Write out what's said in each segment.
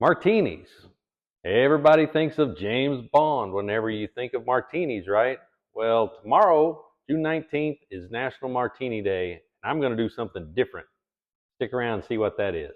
Martinis. Everybody thinks of James Bond whenever you think of martinis, right? Well, tomorrow, June 19th, is National Martini Day, and I'm going to do something different. Stick around and see what that is.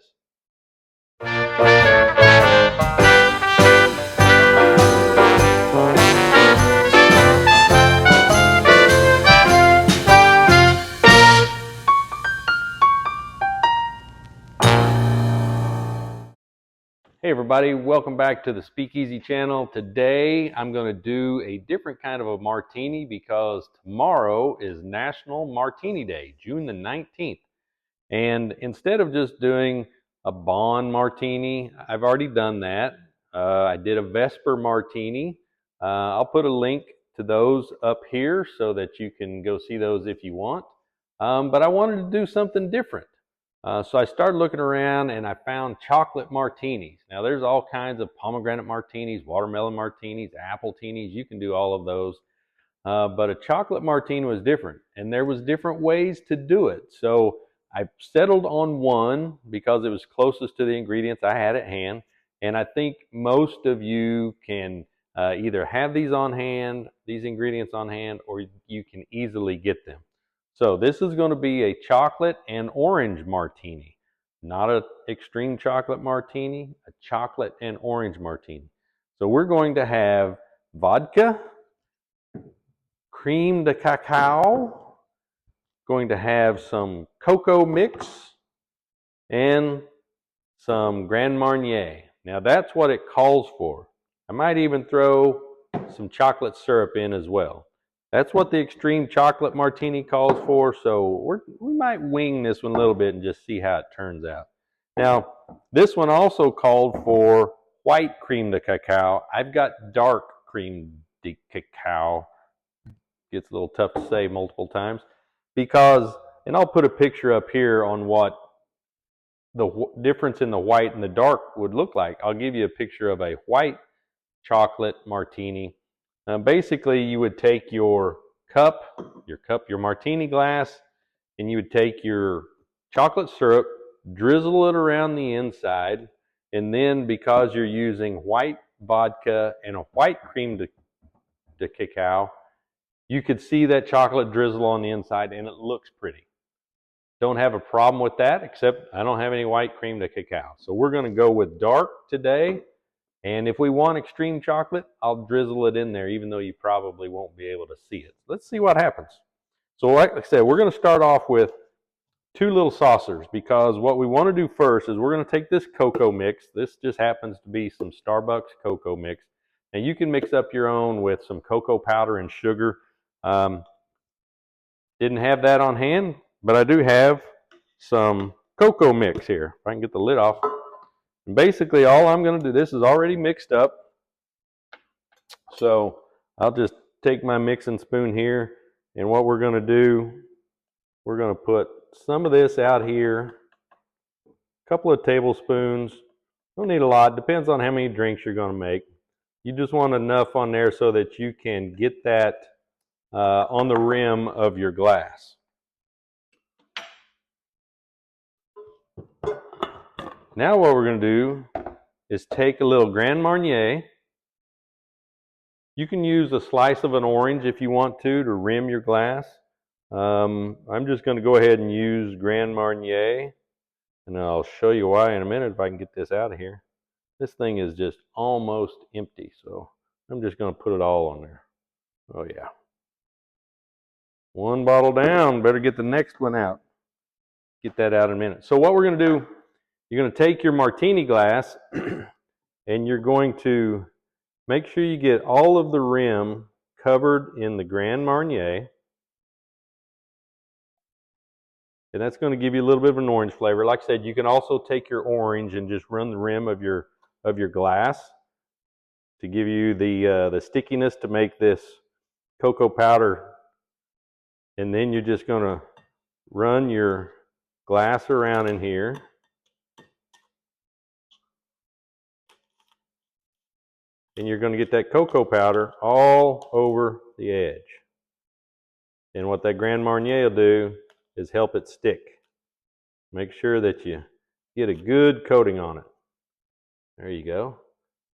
Hey everybody, welcome back to the Speakeasy channel. Today I'm going to do a different kind of a martini because tomorrow is National Martini Day, June the 19th. And instead of just doing a Bond martini, I've already done that. I did a Vesper martini. I'll put a link to those up here so that you can go see those if you want. But I wanted to do something different. So I started looking around and I found chocolate martinis. Now there's all kinds of pomegranate martinis, watermelon martinis, apple martinis. You can do all of those. But a chocolate martini was different, and there was different ways to do it. So I settled on one because it was closest to the ingredients I had at hand. And I think most of you can either have these on hand, these ingredients on hand, or you can easily get them. So this is going to be a chocolate and orange martini, not an extreme chocolate martini, a chocolate and orange martini. So we're going to have vodka, cream de cacao, going to have some cocoa mix, and some Grand Marnier. Now that's what it calls for. I might even throw some chocolate syrup in as well. That's what the extreme chocolate martini calls for, so we might wing this one a little bit and just see how it turns out. Now, this one also called for white cream de cacao. I've got dark cream de cacao. Gets a little tough to say multiple times because, and I'll put a picture up here on what the difference in the white and the dark would look like. I'll give you a picture of a white chocolate martini. Basically, you would take your your martini glass, and you would take your chocolate syrup, drizzle it around the inside, and then because you're using white vodka and a white cream de cacao, you could see that chocolate drizzle on the inside, and it looks pretty. Don't have a problem with that, except I don't have any white cream de cacao. So we're going to go with dark today. And if we want extreme chocolate, I'll drizzle it in there, even though you probably won't be able to see it. Let's see what happens. So like I said, we're going to start off with 2 little saucers, because what we want to do first is we're going to take this cocoa mix. This just happens to be some Starbucks cocoa mix. And you can mix up your own with some cocoa powder and sugar. Didn't have that on hand, but I do have some cocoa mix here. If I can get the lid off. And basically all I'm going to do, this is already mixed up. So I'll just take my mixing spoon here, and what we're going to do, we're going to put some of this out here, a couple of tablespoons. Don't need a lot, depends on how many drinks you're going to make. You just want enough on there so that you can get that on the rim of your glass. Now what we're going to do is take a little Grand Marnier. You can use a slice of an orange if you want to rim your glass. I'm just going to go ahead and use Grand Marnier, and I'll show you why in a minute if I can get this out of here. This thing is just almost empty, so I'm just going to put it all on there. Oh yeah. One bottle down, better get the next one out. Get that out in a minute. So what we're going to do, you're going to take your martini glass and you're going to make sure you get all of the rim covered in the Grand Marnier. And that's going to give you a little bit of an orange flavor. Like I said, you can also take your orange and just run the rim of your glass to give you the stickiness to make this cocoa powder. And then you're just going to run your glass around in here. And you're going to get that cocoa powder all over the edge. And what that Grand Marnier will do is help it stick. Make sure that you get a good coating on it. There you go.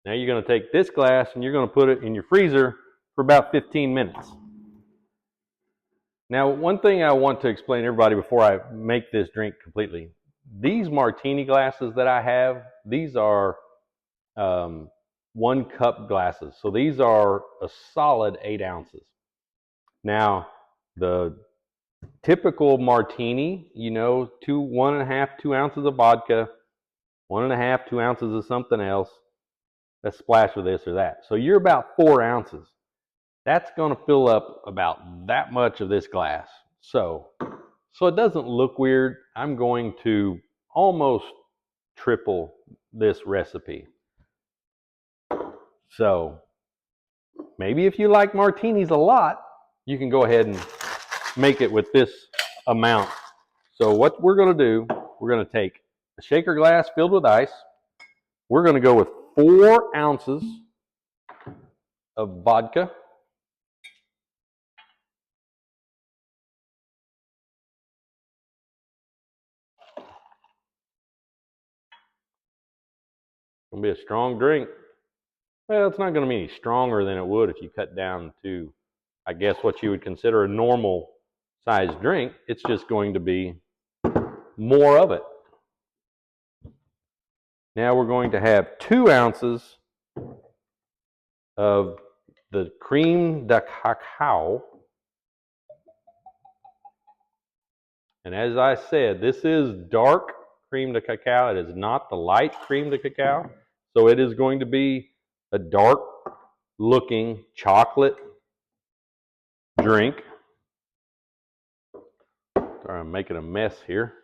Now you're going to take this glass and you're going to put it in your freezer for about 15 minutes. Now, one thing I want to explain to everybody before I make this drink completely. These martini glasses that I have, these are 1 cup glasses. So these are a solid 8 ounces. Now, the typical martini, you know, 1.5, 2 ounces of vodka, 1.5, 2 ounces of something else. Let's splash with this or that. So you're about 4 ounces. That's going to fill up about that much of this glass. So it doesn't look weird, I'm going to almost triple this recipe. So maybe if you like martinis a lot, you can go ahead and make it with this amount. So what we're going to do, we're going to take a shaker glass filled with ice. We're going to go with 4 ounces of vodka. It's going to be a strong drink. Well, it's not going to be any stronger than it would if you cut down to, I guess, what you would consider a normal sized drink. It's just going to be more of it. Now we're going to have 2 ounces of the creme de cacao. And as I said, this is dark creme de cacao. It is not the light creme de cacao. So it is going to be a dark looking chocolate drink. Sorry, I'm making a mess here.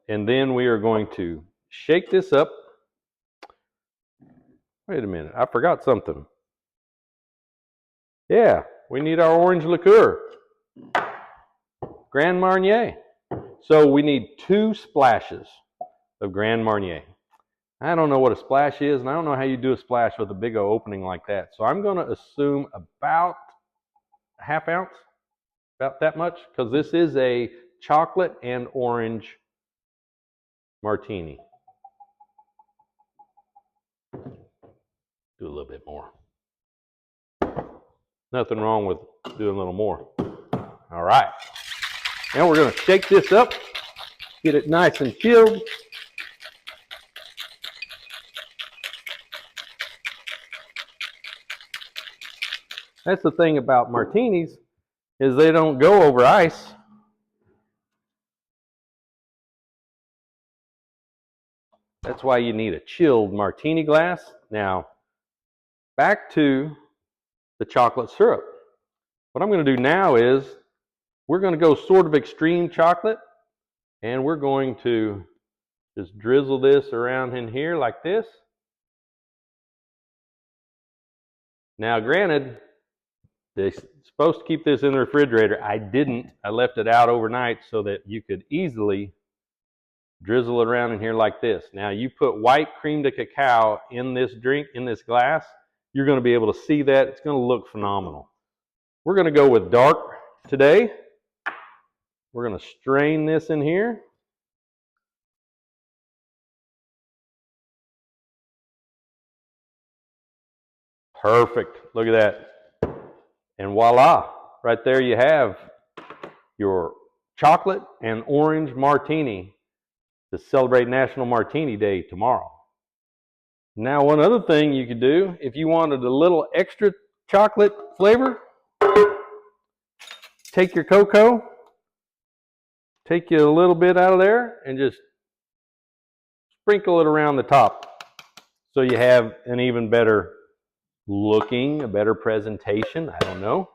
And then we are going to shake this up. Wait a minute, I forgot something. Yeah, we need our orange liqueur. Grand Marnier. So we need 2 splashes of Grand Marnier. I don't know what a splash is, and I don't know how you do a splash with a big old opening like that. So I'm going to assume about a half ounce, about that much, because this is a chocolate and orange martini. Do a little bit more. Nothing wrong with doing a little more. All right. Now we're going to shake this up, get it nice and chilled. That's the thing about martinis, is they don't go over ice. That's why you need a chilled martini glass. Now, back to the chocolate syrup. What I'm going to do now is we're going to go sort of extreme chocolate, and we're going to just drizzle this around in here like this. Now, granted, they're supposed to keep this in the refrigerator. I didn't. I left it out overnight so that you could easily drizzle it around in here like this. Now, you put white creme de cacao in this drink, in this glass, you're going to be able to see that. It's going to look phenomenal. We're going to go with dark today. We're going to strain this in here. Perfect. Look at that. And voila, right there you have your chocolate and orange martini to celebrate National Martini Day tomorrow. Now, one other thing you could do, if you wanted a little extra chocolate flavor, take your cocoa, take you a little bit out of there, and just sprinkle it around the top so you have an even better looking, a better presentation. I don't know.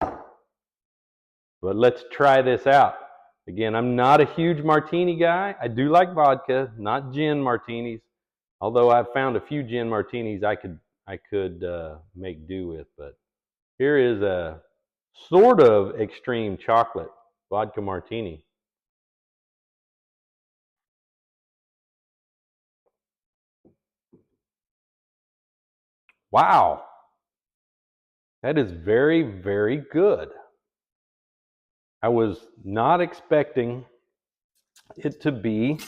But let's try this out. Again, I'm not a huge martini guy. I do like vodka, not gin martinis. Although I've found a few gin martinis I could make do with. But here is a sort of extreme chocolate vodka martini. Wow. That is very, very good. I was not expecting it to be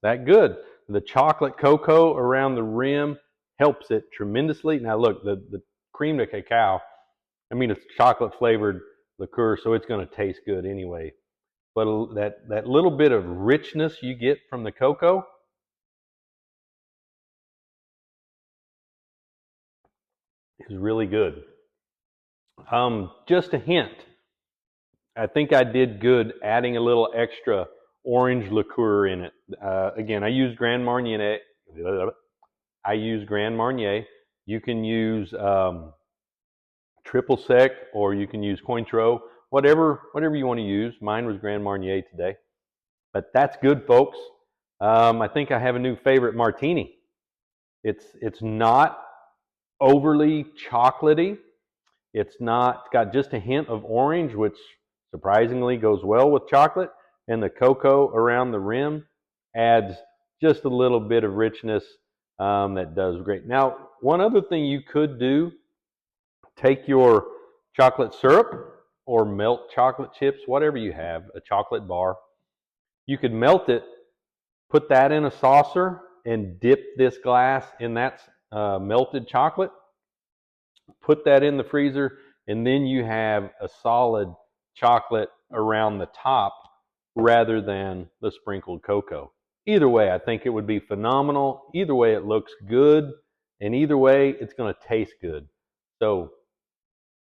that good. The chocolate cocoa around the rim helps it tremendously. Now look, the cream de cacao, I mean, it's chocolate flavored liqueur, so it's going to taste good anyway. But that little bit of richness you get from the cocoa is really good. Just a hint. I think I did good adding a little extra orange liqueur in it. Again, I use Grand Marnier. I use Grand Marnier. You can use triple sec, or you can use Cointreau, whatever you want to use. Mine was Grand Marnier today, but that's good, folks. I think I have a new favorite martini. It's not overly chocolatey. It's got just a hint of orange, which surprisingly goes well with chocolate, and the cocoa around the rim adds just a little bit of richness that does great. Now, one other thing you could do, take your chocolate syrup or melt chocolate chips, whatever you have, a chocolate bar. You could melt it, put that in a saucer, and dip this glass in that melted chocolate. Put that in the freezer, and then you have a solid chocolate around the top rather than the sprinkled cocoa. Either way, I think it would be phenomenal. Either way, it looks good, and either way, it's going to taste good. So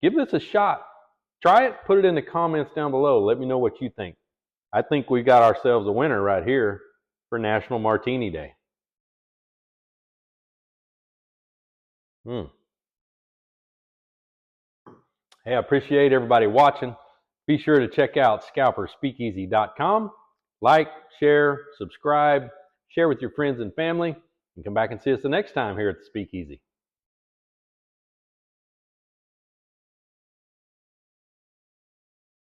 give this a shot. Try it. Put it in the comments down below. Let me know what you think. I think we got ourselves a winner right here for National Martini Day. Hey, I appreciate everybody watching. Be sure to check out ScalperSpeakeasy.com. Like, share, subscribe, share with your friends and family, and come back and see us the next time here at the Speakeasy.